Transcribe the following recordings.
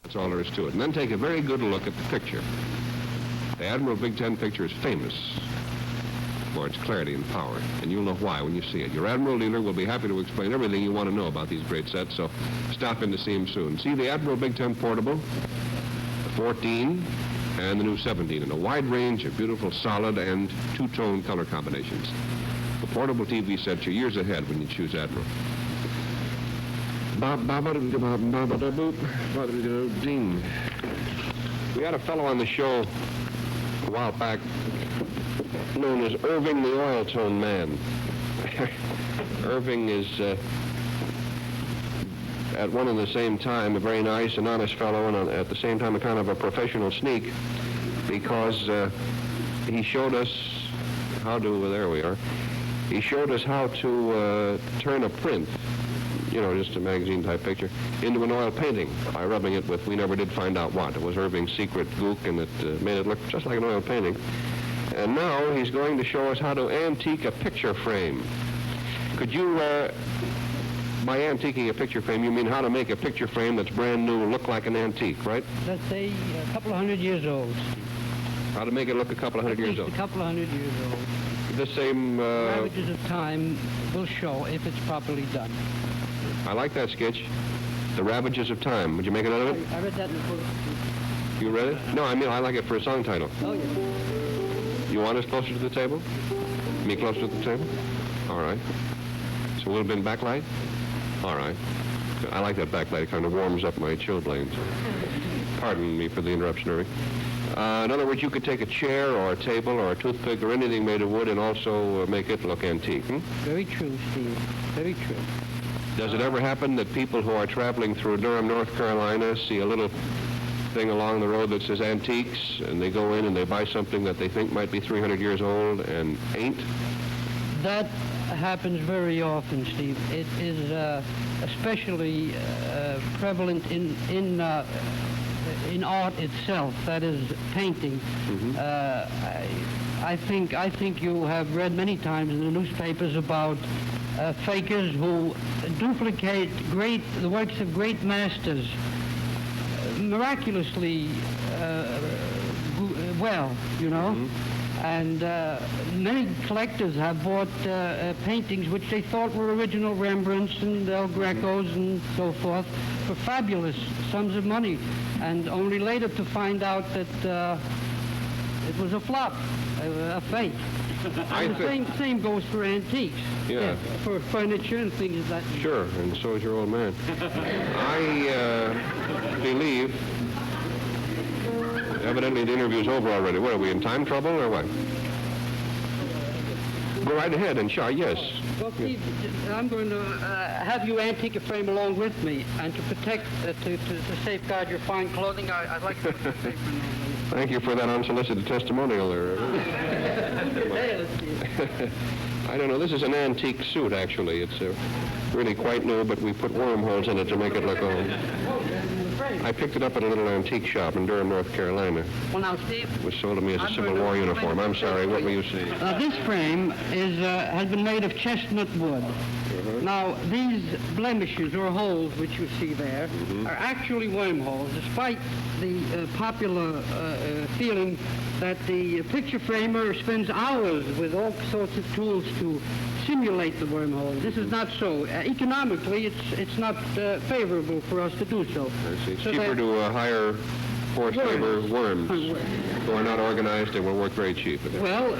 That's all there is to it. And then take a very good look at the picture. The Admiral Big Ten picture is famous for its clarity and power, and you'll know why when you see it. Your Admiral dealer will be happy to explain everything you want to know about these great sets, so stop in to see him soon. See the Admiral Big Ten Portable, the 14, and the new 17, in a wide range of beautiful solid and two-tone color combinations. The portable TV sets you years ahead when you choose Admiral. Ding. We had a fellow on the show a while back known as Irving the Oil Tone Man. Irving is at one and the same time a very nice and honest fellow, and at the same time a kind of a professional sneak, because he showed us how to, there we are, he showed us how to turn a print, you know, just a magazine-type picture, into an oil painting by rubbing it with, we never did find out what. It was Irving's secret gook, and it made it look just like an oil painting. And now he's going to show us how to antique a picture frame. Could you, by antiquing a picture frame, you mean how to make a picture frame that's brand new look like an antique, right? Let's say a couple of 100 years old. How to make it look a couple of 100 years old? A couple of 100 years old. The same... Ravages of time will show if it's properly done. I like that sketch. The Ravages of Time. Would you make a note of it? I read that in the book. You read it? No, I mean, I like it for a song title. Oh, yeah. You want us closer to the table? Me closer to the table? All right. So a little bit in backlight? All right. I like that backlight. It kind of warms up my chilblains. Pardon me for the interruption, Irving. In other words, you could take a chair or a table or a toothpick or anything made of wood and also make it look antique. Very true, Steve. Very true. Does it ever happen that people who are traveling through Durham, North Carolina, see a little thing along the road that says antiques, and they go in and they buy something that they think might be 300 years old and ain't? That happens very often, Steve. It is especially prevalent in art itself, that is painting. I think you have read many times in the newspapers about fakers who duplicate the works of great masters miraculously well, you know. And many collectors have bought paintings which they thought were original Rembrandts and El Grecos and so forth for fabulous sums of money, and only later to find out that it was a flop, a fake. And the same goes for antiques. Yeah. For furniture and things of that nature. Sure, and so is your old man. I believe, evidently the interview's over already. What, are we in time trouble or what? Go right ahead and shout yes. Well, Steve, I'm going to have you antique a frame along with me, and to protect, to safeguard your fine clothing, I'd like to... Thank you for that unsolicited testimonial there. I don't know. This is an antique suit, actually. It's really quite new, but we put wormholes in it to make it look old. I picked it up at a little antique shop in Durham, North Carolina. Well, now, Steve... It was sold to me as a Civil War uniform. I'm sorry. What were you saying? This frame has been made of chestnut wood. Now, these blemishes or holes which you see there are actually wormholes, despite the popular feeling that the picture framer spends hours with all sorts of tools to simulate the wormhole. This is not so. Economically, it's not favorable for us to do so. I see. It's cheaper to hire forced labor worms who are not organized and will work very cheap. Well,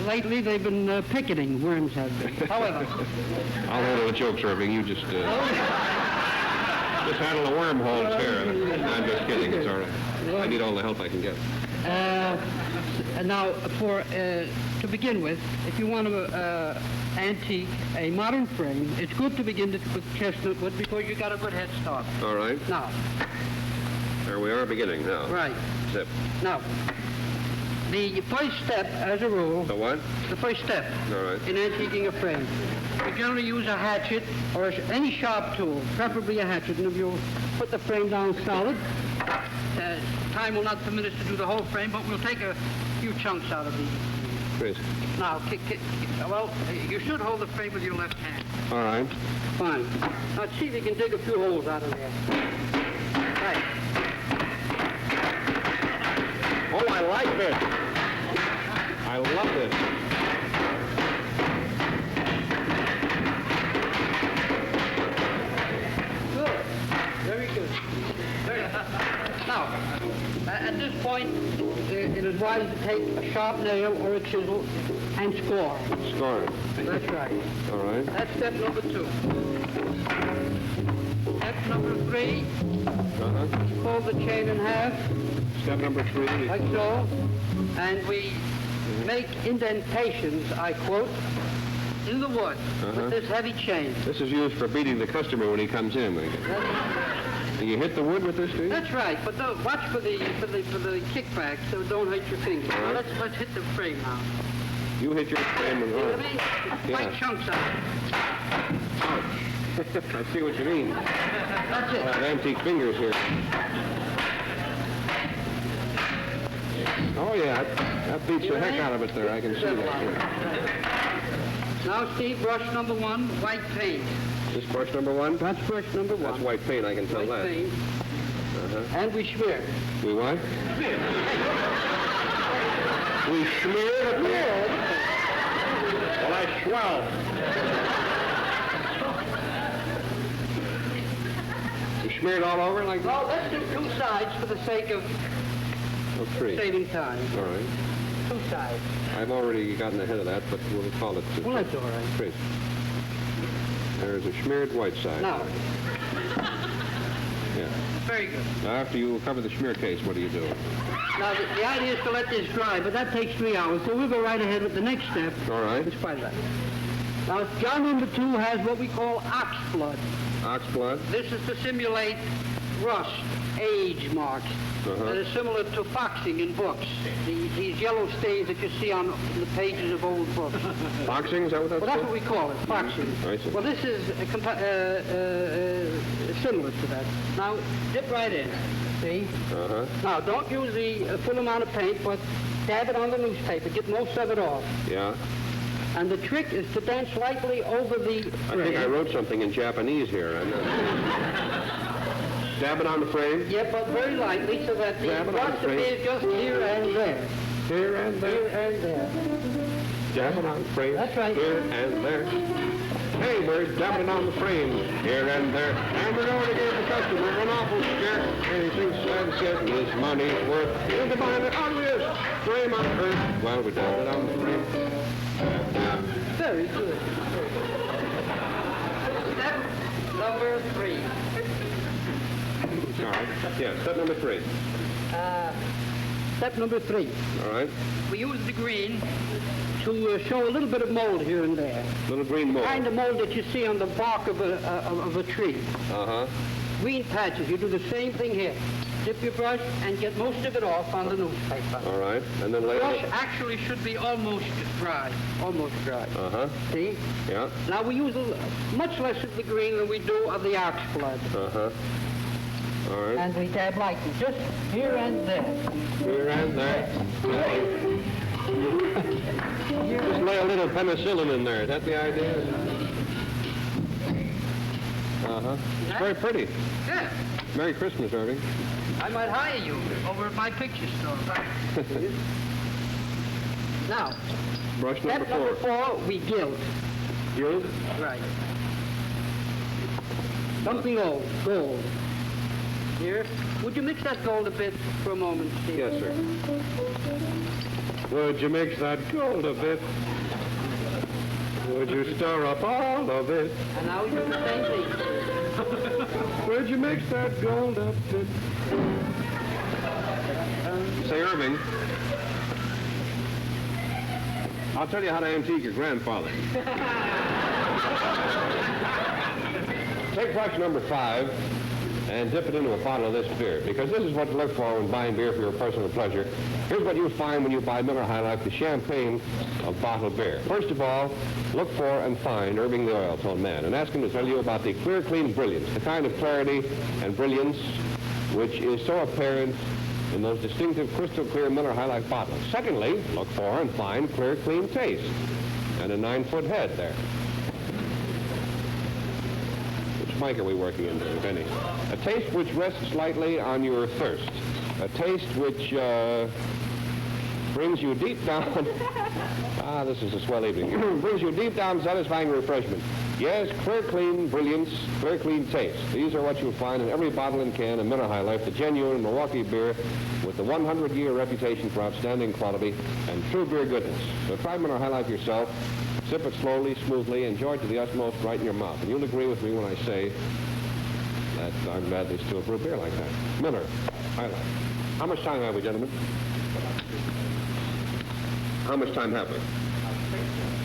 lately they've been picketing, worms have been. However... I'll handle the jokes, Irving. You just handle the wormholes here. I'm just kidding. It's all right. I need all the help I can get. Now, to begin with, if you want to antique a modern frame, it's good to begin with chestnut wood because you got a good head start. All right. Now. There we are beginning now. Right. Zip. Now, the first step, as a rule... The what? The first step All right. in antiquing a frame. You generally use a hatchet or any sharp tool, preferably a hatchet, and if you put the frame down solid, time will not permit us to do the whole frame, but we'll take a few chunks out of the... Great. Now, well, you should hold the frame with your left hand. All right. Fine. Now, see if you can dig a few holes out of there. right. Oh, I like this. I love this. Good. Very good. Very good. Now, at this point, it is wise to take a sharp nail or a chisel and score. Score it. That's right. All right. That's step number 2. Step number 3, Uh-huh. fold the chain in half, Step number 3. like so, and we make indentations, I quote, in the wood with this heavy chain. This is used for beating the customer when he comes in. Do you hit the wood with this, do you? That's right, but don't, watch for the kickback, so don't hurt your fingers. All right. Let's hit the frame now. You hit your frame and See what I mean? Yeah. Bite chunks out. I see what you mean. That's I it. have antique fingers here. Oh, yeah, that beats the heck out of it there. I can see that. Yeah. Now, Steve, brush number 1, white paint. This brush number 1? That's brush number 1. That's white paint, I can tell White that. paint. And we smear. We what? We smear the paint. Well, that's swell. You smear it all over like that? Well, let's do 2 sides for the sake of Oh, 3. saving time. All right. 2 sides. I've already gotten ahead of that, but we'll call it 2. Well, that's all right. 3. There's a smeared white side. Now, Yeah. very good. Now, after you cover the smear case, what do you do? Now, the idea is to let this dry, but that takes 3 hours, so we'll go right ahead with the next step. All right. In spite of that. Now, jar number 2 has what we call ox blood. Ox blood. This is to simulate rust, age marks. That is similar to foxing in books. These yellow stains that you see on the pages of old books. Boxing, is that what that's Well, that's what called? we call it, foxing. I see. Well, this is similar to that. Now, dip right in. See? Uh-huh. Now, don't use the full amount of paint, but dab it on the newspaper. Get most of it off. Yeah. And the trick is to dance lightly over the I think I wrote something in Japanese here. Dab it on the frame. Yeah, but very lightly so that the Dab it on the rust frame. appears just here and there. Here and Here there. and there. Dab it on the frame. That's right. Here and there. Hey, we're dabbing it on the frame. Here and there. And we're going to give the customer an awful scare. Anything said, getting his money's worth. He'll define the ugliest frame on earth. Well, we dabbed it on the frame. Very good. Step number 3. All right. Yeah, step number 3. Step number 3. All right. We use the green to show a little bit of mold here and there. Little green mold. Kind of mold that you see on the bark of a tree. Uh-huh. Green patches. You do the same thing here. Dip your brush and get most of it off on the newspaper. All right. And then later. Brush actually should be almost dry. Almost dry. Uh-huh. See? Yeah. Now we use much less of the green than we do of the ox blood. Uh-huh. All right. And we dab lightly, just here and there. Here and there. Just lay a little penicillin in there. Is that the idea? Uh-huh. It's very pretty. Yeah. Merry Christmas, Irving. I might hire you over at my picture store. Now, Brush number step number 4. 4, we gild. Gild? Right. Something old, gold. Here. Would you mix that gold a bit for a moment, Steve? Yes, sir. Would you mix that gold a bit? Would you stir up all of it? And now we do the same thing. Would you mix that gold a bit? Say, Irving, I'll tell you how to antique your grandfather. Take brush number 5 and dip it into a bottle of this beer, because this is what to look for when buying beer for your personal pleasure. Here's what you'll find when you buy Miller High Life, the champagne of bottled beer. First of all, look for and find Irving the Oil-Toned Man and ask him to tell you about the clear, clean brilliance, the kind of clarity and brilliance which is so apparent in those distinctive crystal clear Miller High Life bottles. Secondly, look for and find clear, clean taste and a 9-foot head there. Which mic are we working in, if any? A taste which rests slightly on your thirst. A taste which brings you deep down. This is a swell evening. Brings you deep down satisfying refreshment. Yes, clear, clean brilliance, clear, clean taste. These are what you'll find in every bottle and can of Miller High Life, the genuine Milwaukee beer with the 100-year reputation for outstanding quality and true beer goodness. So try Miller High Life yourself. Sip it slowly, smoothly, enjoy it to the utmost right in your mouth. And you'll agree with me when I say that I'm glad they still brew beer like that. Miller High Life. How much time have we, gentlemen? How much time have we?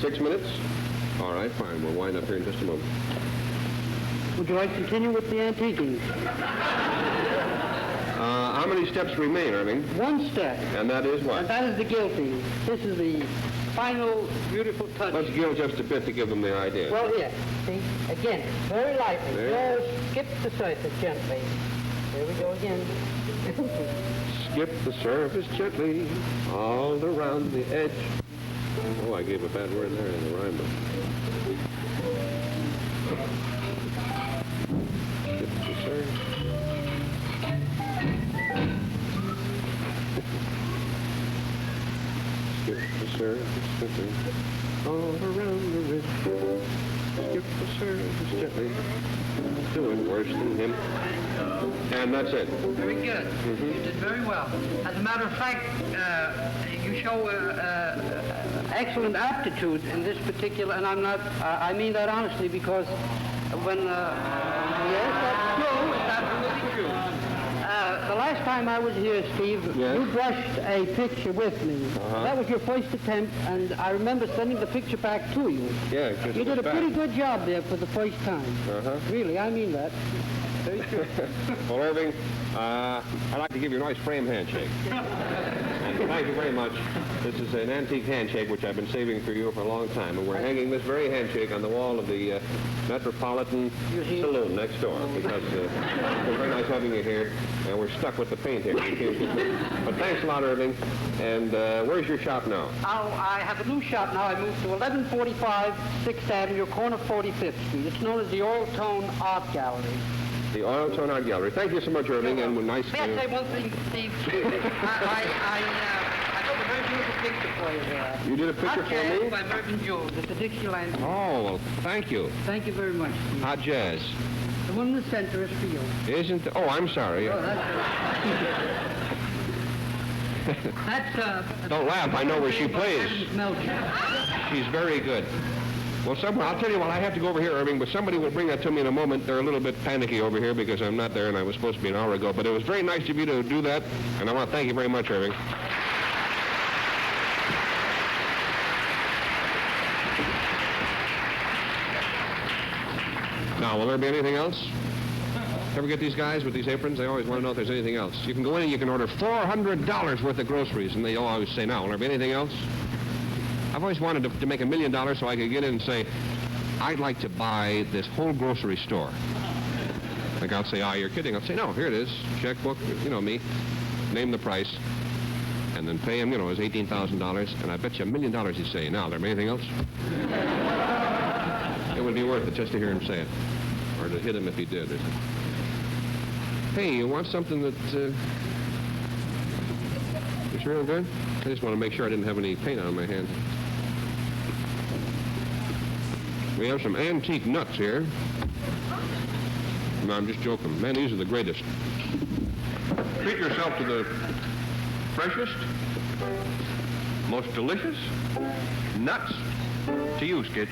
6 minutes? All right, fine. We'll wind up here in just a moment. Would you like to continue with the antiquing? How many steps remain, Irving? One step. And that is what? And that is the guilting. This is the final beautiful touch. Let's gill just a bit to give them the idea. Well, here. See? Again, very lightly. There. Just skip the surface gently. There we go again. Skip the surface gently, all around the edge. Oh, I gave a bad word there in the rhyme book. Skip the surface. Skip the surface gently, all around the edge. Skip the surface gently. Doing worse than him. And that's it. Very good. Mm-hmm. You did very well. As a matter of fact, you show excellent aptitude in this particular, and I'm not, I mean that honestly, because when, yes, that's true, it's absolutely true. The last time I was here, Steve, Yes? you brushed a picture with me. That was your first attempt, and I remember sending the picture back to you. Yeah, 'cause You it did a was pretty back. good job there for the first time. Really, I mean that. Very true. Well, Irving, I'd like to give you a nice frame handshake. And thank you very much. This is an antique handshake which I've been saving for you for a long time, and we're hanging this very handshake on the wall of the Metropolitan Museum. Saloon next door because it's very nice having you here, and we're stuck with the paint here. But thanks a lot, Irving. And where's your shop now? I have a new shop now. I moved to 1145 6th Avenue, corner 45th Street. It's known as the Oil Tone Art Gallery. The Oil Tone Art Gallery. Thank you so much, Irving, and nice May I say one thing, Steve? I took a very beautiful picture for you there. You did a picture Hot for Jazz me? by Mervyn Jules. It's a Dixieland. Oh, well, thank you. Thank you very much, Steve. Hot jazz. The one in the center is for you. Isn't... Oh, I'm sorry. Oh, that's Don't laugh. I know where she by plays. Adams Melcher. She's very good. Well, I'll tell you what, I have to go over here, Irving, but somebody will bring that to me in a moment. They're a little bit panicky over here because I'm not there and I was supposed to be an hour ago. But it was very nice of you to do that, and I want to thank you very much, Irving. Now, will there be anything else? Ever get these guys with these aprons? They always want to know if there's anything else. You can go in and you can order $400 worth of groceries, and they always say, now, will there be anything else? I've always wanted to make $1 million so I could get in and say, I'd like to buy this whole grocery store. Like I'll say, you're kidding. I'll say, no, here it is. Checkbook, you know me. Name the price. And then pay him, it's $18,000. And I bet you $1 million he'd say, now, there be anything else? It would be worth it just to hear him say it. Or to hit him if he did. Hey, you want something that is real good? I just want to make sure I didn't have any paint on my hands. We have some antique nuts here. No, I'm just joking. Man, these are the greatest. Treat yourself to the freshest, most delicious nuts to you, Skitch.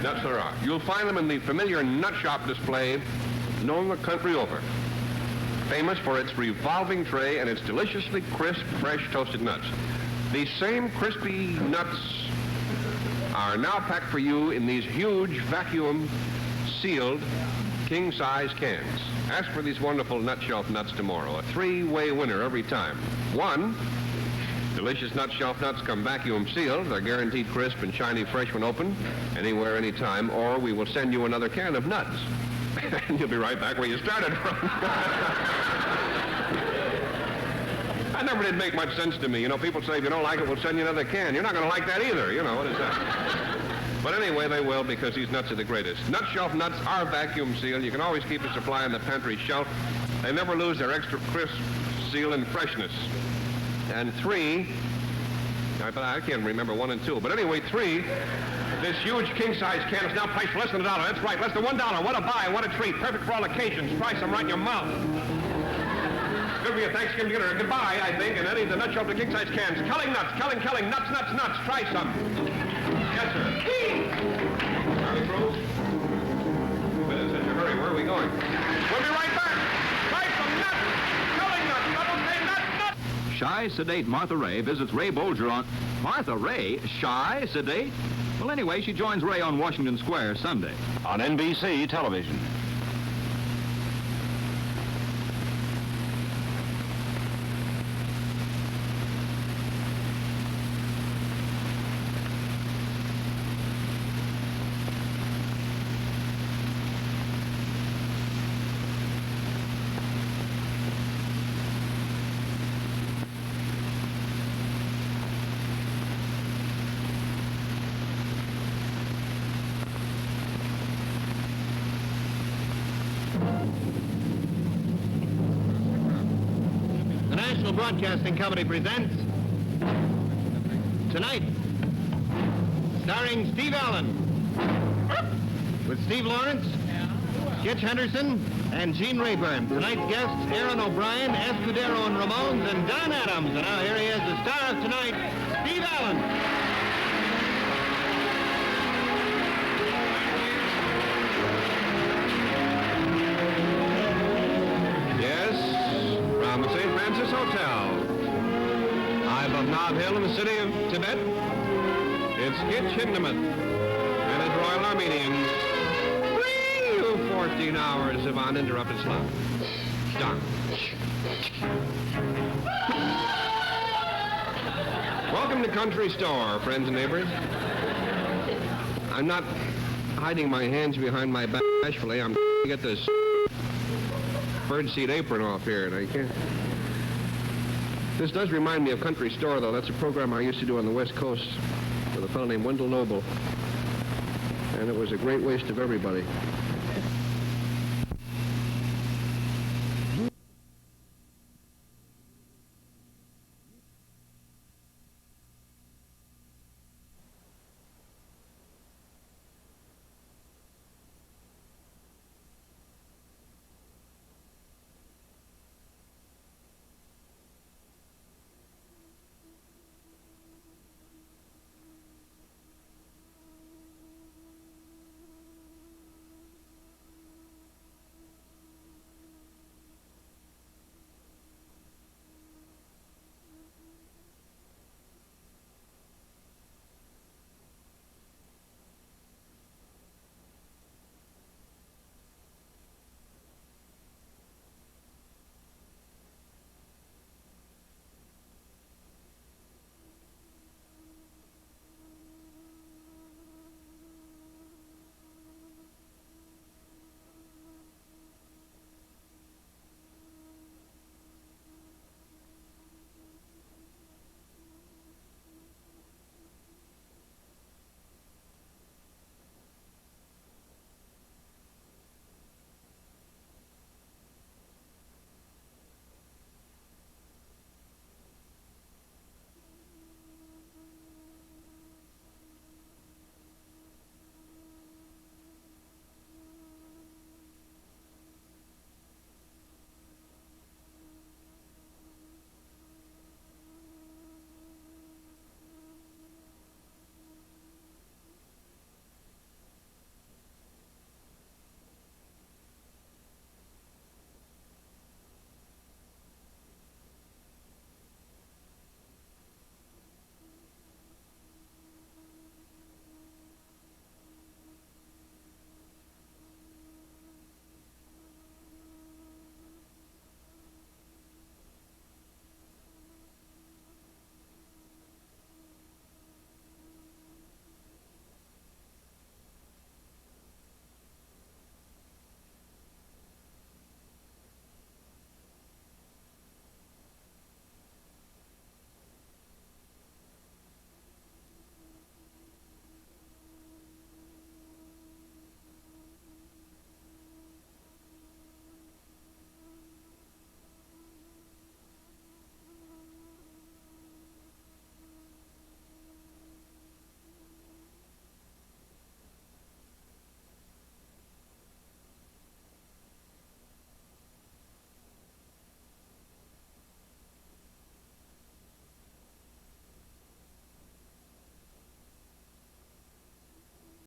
Nuts there are. You'll find them in the familiar nut shop display known the country over. Famous for its revolving tray and its deliciously crisp, fresh toasted nuts. These same crispy nuts are now packed for you in these huge vacuum-sealed king-size cans. Ask for these wonderful nut shelf nuts tomorrow. A three-way winner every time. One, delicious nut shelf nuts come vacuum sealed. They're guaranteed crisp and shiny fresh when open, anywhere, anytime, or we will send you another can of nuts. And you'll be right back where you started from. That never did make much sense to me. People say, if you don't like it, we'll send you another can. You're not going to like that either. What is that? But anyway, they will because these nuts are the greatest. Nut shelf nuts are vacuum sealed. You can always keep a supply on the pantry shelf. They never lose their extra crisp seal and freshness. And 3, I can't remember 1 and 2, but anyway, 3, this huge king-size can is now priced for less than $1. That's right, less than $1. What a buy, what a treat. Perfect for all occasions. Price them right in your mouth. Good for your Thanksgiving dinner. Goodbye, I think, and any of the nut shelf to king-size cans. Kelling nuts, Kelling, nuts. Try some. Yes, sir. Are we through? Well, in such a hurry. Where are we going? We'll be right back. Try some nuts. Kelling nuts. Double say nuts. Shy, sedate Martha Ray visits Ray Bolger on... Martha Ray? Shy, sedate? Well, anyway, she joins Ray on Washington Square Sunday. On NBC television. The National Broadcasting Company presents Tonight, starring Steve Allen, with Steve Lawrence, Sketch Henderson, and Gene Rayburn. Tonight's guests, Aaron O'Brien, Escudero and Ramones, and Don Adams. And now here he is, the star of tonight, Steve Allen. From the St. Francis Hotel, high above Nob Hill in the city of Tibet, it's Skitch Hindeman and his Royal Armenians bring you 14 hours of uninterrupted slump. Stop. Welcome to Country Store, friends and neighbors. I'm not hiding my hands behind my back bashfully. I'm to get this birdseed apron off here, and I can't. This does remind me of Country Store, though. That's a program I used to do on the West Coast with a fellow named Wendell Noble, and it was a great waste of everybody.